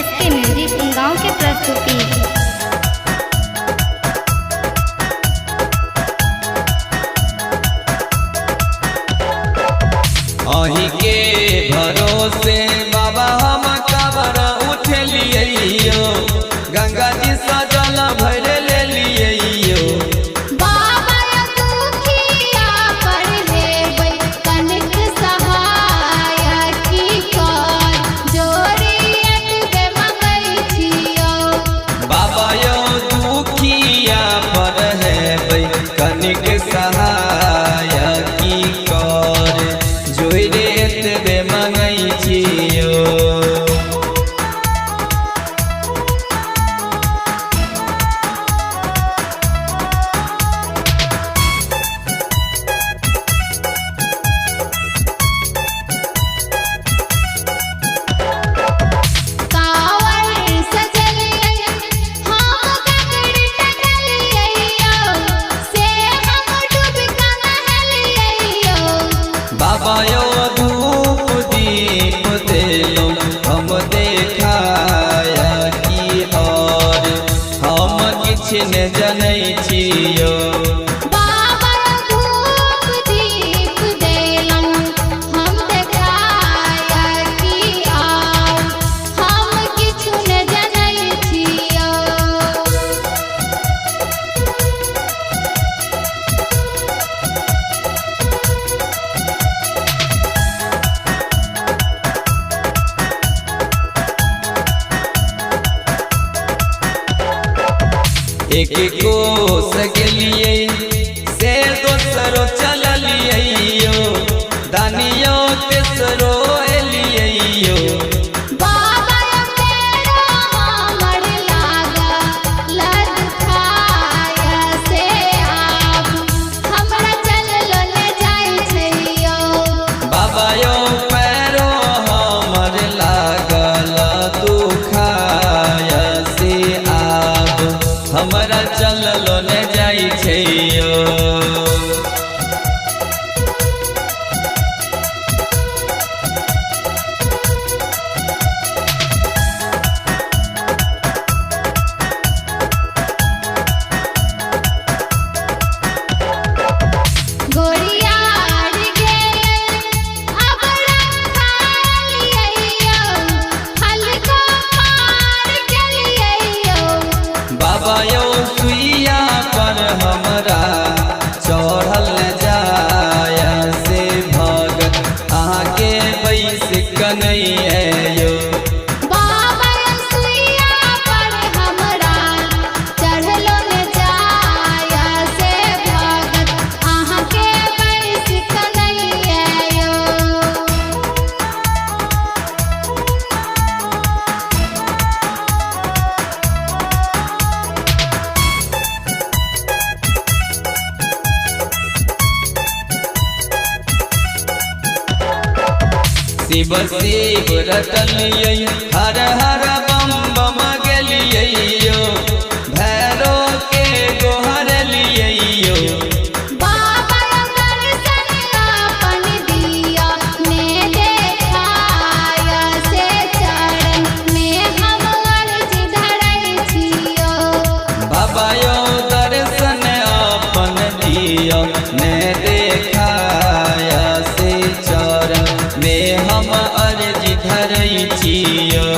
SK music गाँव के प्रस्तुति। अही के भरोसे बाबा हम काबर उठलियो, गंगा जी सजल भर ले लियो। बाबा दुखिया पर हेबै कनिक सहाय की कर, जोड़ियत बे मंगै छियो। बाबा यो दुखिया पर हेबै कनिक सहाय की कर, जोड़ियत बे मंगै छियो। बाबा यो धूप दीप देलो हम देखाया की, और हम किछ न जनै छियो। बाबा धूप दीप देलन हम देखाया की, और हम किछु न जनै छियो। एक कोस गेलिए से दोसरो चललियो, दानियो तेसरो एलियो। बाबा तेरो हमर लागल दुखाय से आब हमरा चललो ने जाइ छियो। बाबा यो पैरो हमर लागल दुखाय से आब हमरा चललो ने जाइ छियो। गोरिया गेल अब रखालियो, हल्को पार केलियो। बाबा यो सुइया पर हमरा चढ़ल जाय से भगत आगे बैस कन्हैया। बाबा सुइया पर हमरा चढ़लो ने जाय से भगत अहाँ के बैस कन्हैया। शिव शिव रटलियै, हर हर बम बम गेलियो, भैरो के गोहरलियो। बाबा दर्शन अपन दिया ने देखाय से चरण में हम अर्ज धरै छियो। बाबा यो दर्शन अपन दियो ने देखाय से चरण में हम अर्ज धरै छियो।